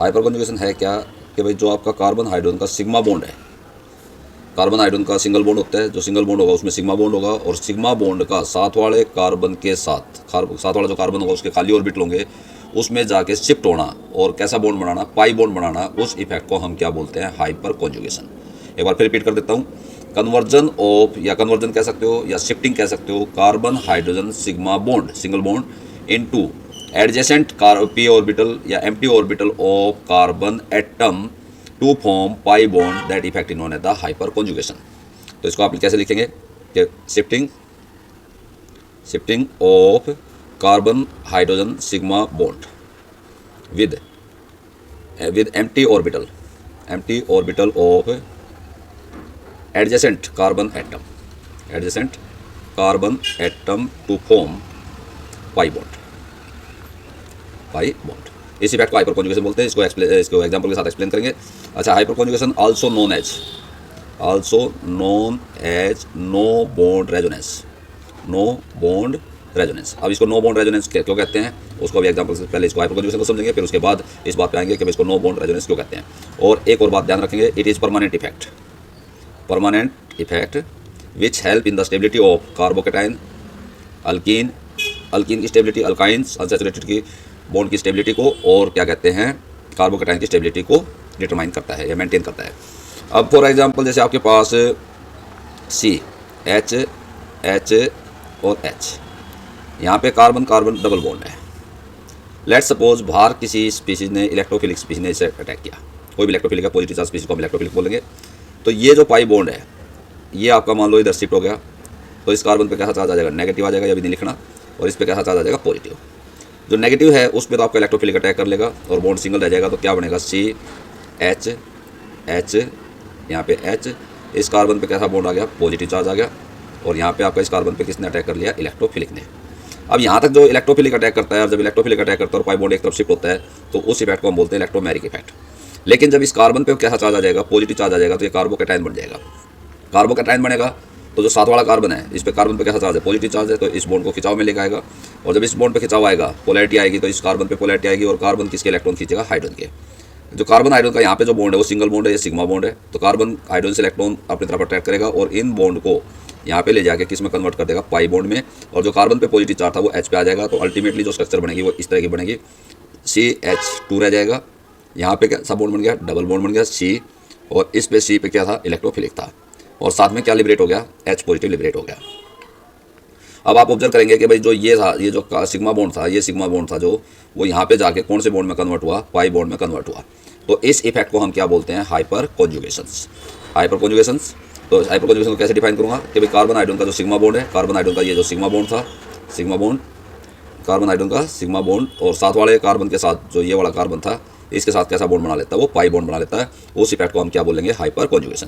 Hyper conjugation है क्या कि भाई जो आपका कार्बन हाइड्रोजन का सिग्मा बॉन्ड है, कार्बन हाइड्रोजन का सिंगल बॉन्ड होता है, जो सिंगल बॉन्ड होगा उसमें सिग्मा बॉन्ड होगा, और सिग्मा बॉन्ड का साथ वाले कार्बन के साथ वाला जो कार्बन होगा उसके खाली ऑर्बिटल होंगे, उसमें जाके शिफ्ट होना और कैसा बॉन्ड बनाना, पाई बॉन्ड बनाना, उस इफेक्ट को हम क्या बोलते हैं? Hyper conjugation. एक बार फिर रिपीट कर देता हूँ। कन्वर्जन ऑफ, या कन्वर्जन कह सकते हो या शिफ्टिंग कह सकते हो, carbon hydrogen sigma bond single bond into adjacent P orbital या empty orbital of carbon atom to form pi bond, that effect known as the hyperconjugation. तो इसको आप कैसे लिखेंगे कि shifting of carbon hydrogen sigma bond with empty orbital of adjacent carbon atom to form pi bond. इस effect को hyperconjugation बोलते हैं। इसको एग्जांपल के साथ एक्सप्लेन करेंगे। अच्छा, hyper conjugation also known as no bond resonance. अब इसको नो बॉन्ड रेजोनेंस क्यों कहते हैं, उसको अभी एग्जांपल से पहले इसको हाइपर कॉन्जुगेशन को समझेंगे, फिर उसके बाद इस बात पे आएंगे कि इसको नो बॉन्ड रेजोनेंस क्यों कहते हैं। और एक और बात ध्यान रखेंगे, it is permanent effect which help in the stability of carbocation, alkyne की स्टेबिलिटी, अल्काइंस अनसैचुरेटेड की बॉन्ड की स्टेबिलिटी को, और क्या कहते हैं, कार्बोकेटाइन की स्टेबिलिटी को डिटरमाइन करता है या मेंटेन करता है। अब फॉर एग्जांपल जैसे आपके पास CH और H, यहाँ पे कार्बन डबल बॉन्ड है। लेट्स सपोज बाहर किसी स्पीशीज ने, इलेक्ट्रोफिलिक स्पीशीज ने इसे अटैक किया, कोई भी इलेक्ट्रोफिलिक है, पॉजिटिव चार्ज स्पीशीज को हम इलेक्ट्रोफिलिक बोलेंगे। तो ये जो पाई बॉन्ड है ये आपका मान लो इधर शिफ्ट हो गया, तो इस कार्बन पे कैसा चार्ज आ जाएगा? नेगेटिव आ जाएगा, या भी नहीं लिखना, और इस पे कैसा चार्ज आ जाएगा? पॉजिटिव। जो नेगेटिव है उस पर तो आपका इलेक्ट्रोफिलिक अटैक कर लेगा और बॉन्ड सिंगल रह जाएगा। तो क्या बनेगा? CH, यहाँ पे H, इस कार्बन पे कैसा बॉन्ड आ गया? पॉजिटिव चार्ज आ गया, और यहाँ पे आपका इस कार्बन पे किसने अटैक कर लिया? इलेक्ट्रोफिलिक ने। अब यहाँ तक जो इलेक्ट्रोफिलिक अटैक करता है, और जब इलेक्ट्रोफिलिक अटैक करता है और पाई बॉन्ड एक तरफ शिफ्ट होता है, तो उस इफेक्ट को हम बोलते हैं इलेक्ट्रोमेरिक इफेक्ट। लेकिन जब इस कार्बन पे कैसा चार्ज आ जाएगा? पॉजिटिव चार्ज आ जाएगा, तो ये कार्बोकेटाइन बन जाएगा। कार्बोकेटाइन बनेगा तो जो साथ वाला कार्बन है, इस पे कार्बन पे कैसा चार्ज है? पॉजिटिव चार्ज है, तो इस बॉन्ड को खिंचाव में लेकर आएगा, और जब इस बॉन्ड पे खिंचाव आएगा, पोलैरिटी आएगी, तो इस कार्बन पे पोलैरिटी आएगी, और कार्बन किसके इलेक्ट्रॉन खींचेगा? हाइड्रोजन के। जो कार्बन हाइड्रोजन का यहाँ पे जो बॉन्ड है वो सिंगल बॉन्ड है, ये सिग्मा बॉन्ड है, तो कार्बन हाइड्रोजन से इलेक्ट्रॉन अपनी तरफ अट्रैक्ट करेगा और इन बॉन्ड को यहाँ पे ले जाके किस में कन्वर्ट कर देगा? पाई बॉन्ड में। और जो कार्बन पे पॉजिटिव चार्ज था वो H पे आ जाएगा, तो अल्टीमेटली जो स्ट्रक्चर बनेगी वो इस तरह की बनेगी, CH2 रह जाएगा। यहाँ पे कैसा बॉन्ड बन गया? डबल बॉन्ड बन गया C, और इस पे C पे क्या था? इलेक्ट्रोफिलिक था, और साथ में क्या लिबरेट हो गया? H पॉजिटिव लिबरेट हो गया। अब आप ऑब्जर्व करेंगे कि भाई जो ये था, ये जो सिग्मा बॉन्ड था, ये सिग्मा बॉन्ड था जो वो यहाँ पे जाके कौन से बॉन्ड में कन्वर्ट हुआ? पाई बॉन्ड में कन्वर्ट हुआ। तो इस इफेक्ट को हम क्या बोलते हैं? हाइपर कॉन्जुगेशंस। तो हाइपर कॉन्जुगेशन को कैसे डिफाइन करूँगा कि भाई कार्बन हाइड्रोजन का जो सिग्मा बॉन्ड है, कार्बन हाइड्रोजन का ये जो सिग्मा बॉन्ड था, कार्बन हाइड्रोजन का सिग्मा बॉन्ड, और साथ वाले कार्बन के साथ जो ये वाला कार्बन था, इसके साथ कैसा बॉन्ड बना लेता है? वो पाई बॉन्ड बना लेता है। उस इफेक्ट को हम क्या बोलेंगे? Hyper conjugation.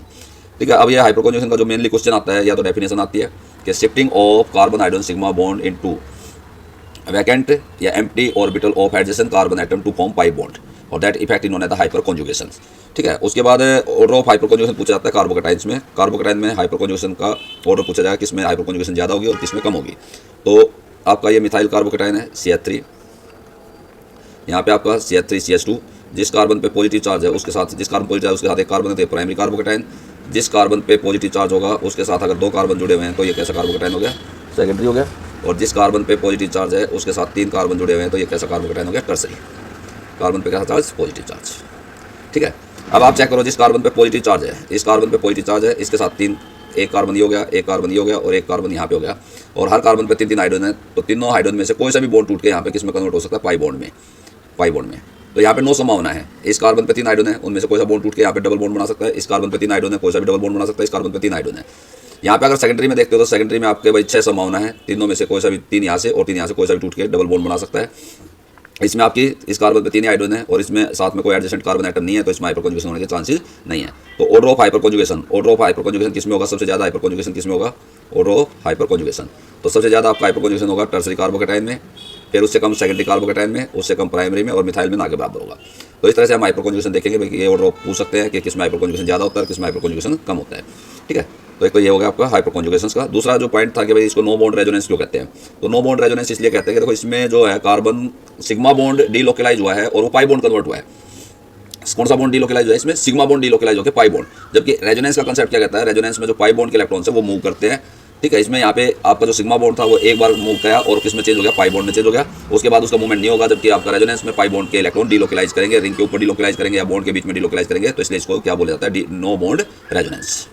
ठीक है। अब ये हाइपर कॉन्जुगेशन का जो मेनली क्वेश्चन आता है या तो डेफिनेशन आती है कि shifting of carbon hydrogen sigma bond into vacant या empty orbital of adjacent carbon atom to form pi bond, और that effect known as the hyperconjugation. ठीक है। उसके बाद ऑर्डर ऑफ हाइपर कॉन्जुगेशन पूछा जाता है कार्बोकेटाइन्स में। कार्बोकेटाइन में हाइपर कॉन्जुगेशन का ऑर्डर पूछा जाएगा, किसमें हाइपर कॉन्जुगेशन ज़्यादा होगी और किसमें कम होगी। तो आपका ये मिथाइल कार्बोकेटाइन है CH3, यहाँ पे आपका CH3CH2, जिस कार्बन पे पॉजिटिव चार्ज है उसके साथ, जिस कार्बन पॉजिटिव है उसके साथ एक कार्बन है, प्राइमरी कार्बोकेटाइन। जिस कार्बन पे पॉजिटिव चार्ज होगा उसके साथ अगर 2 कार्बन जुड़े हुए हैं तो ये कैसा कार्बोकेटाइन हो गया? सेकेंडरी हो गया। और जिस कार्बन पे पॉजिटिव चार्ज है उसके साथ 3 कार्बन जुड़े हुए हैं तो ये कैसा कार्बोकेटाइन हो गया? टर्सरी। कार्बन पे कैसा चार्ज? Positive charge. ठीक है। अब आप चेक करो, जिस कार्बन पे पॉजिटिव चार्ज है, इस कार्बन पे पॉजिटिव चार्ज है, इसके साथ 3, एक कार्बन ये हो गया, एक कार्बन ये हो गया, और एक कार्बन यहाँ पे हो गया, और हर कार्बन पे 3 हाइड्रोजन है, तो तीनों हाइड्रोजन में से कोई सा भी बॉन्ड टूट के यहाँ पे किस में कन्वर्ट हो सकता है? पाई बॉन्ड में। तो यहाँ पे 9 संभावना है। इस कार्बन पे 3 हाइड्रोजन है, उनमें से कोई सा बॉन्ड टूट के यहाँ पे डबल बॉन्ड बना सकता है। इस कार्बन पे 3 हाइड्रोजन है, कोई सा भी डबल बॉन्ड बना सकता है। इस कार्बन पे 3 हाइड्रोजन है। यहाँ पे अगर सेकेंडरी में देखते हो तो सेकेंडरी में आपके भाई 6 संभावना है, तीनों में से कोई सा भी 3 यहाँ से और 3 यहाँ से कोई सा भी टूट के डबल बॉन्ड बना सकता है। इसमें आपकी इस कार्बन पे 3 हाइड्रोजन है और इसमें साथ में कोई एडजेसेंट कार्बन एटम नहीं है, तो इसमें हाइपर कॉन्जुगेशन होने के चांसेस नहीं है। तो ऑर्डर ऑफ हाइपर कॉन्जुगेशन किसमें होगा? सबसे ज़्यादा हाइपर कॉन्जुगेशन किसमें होगा? Order of hyper conjugation. तो सबसे ज़्यादा आपका हाइपर कॉन्जुगेशन होगा टर्सरी कार्बोकेटाइन में, फिर उससे कम सेकेंडरी कार्बोकेटाइन में, उससे कम प्राइमरी में, और मिथाइल में ना के बराबर होगा। तो इस तरह से हम हाइपर कॉन्जुगेशन देखेंगे भाई, ये ऑर्डर पूछ सकते हैं कि किसमें हाइपर कॉन्जुगेशन ज़्यादा होता है, किसमें हाइपर कॉन्जुगेशन कम होता है। ठीक है। तो एक तो ये हो गया आपका हाइपर कॉन्जुगेशन का। दूसरा जो पॉइंट था कि भाई इसको नो बॉन्ड रेजोनेंस क्यों कहते हैं? तो नो बॉन्ड रेजोनेंस इसलिए कहते हैं कि देखो इसमें जो है कार्बन सिग्मा बॉन्ड डीलोकलाइज हुआ है और वो पाई बॉन्ड कन्वर्ट हुआ है। कौन सा बॉन्ड डिलोकलाइज है इसमें, सिग्मा बॉन्ड डिलोकलाइज होकर पाई बॉन्ड। जबकि रेजोनेंस का कंसेप्ट क्या कहता है, रेजोनेंस में जो पाई बॉन्ड के इलेक्ट्रॉन्स है वो मूव करते हैं, ठीक है। इसमें यहाँ पे आपका जो सिग्मा बॉन्ड था वो एक बार मूव किया और किस में चेंज हो गया, पाई बॉन्ड में चेंज हो गया, उसके बाद उसका मूवमेंट नहीं होगा। जबकि आपका रेजोनेंस में पाई बॉन्ड के इलेक्ट्रॉन डिलोकलाइज करेंगे, रिंग के ऊपर डिलोकलाइज करेंगे या बॉन्ड के बीच में डिलोकलाइज करेंगे, तो इसलिए इसको क्या बोला जाता है, नो बॉन्ड रेजोनेंस।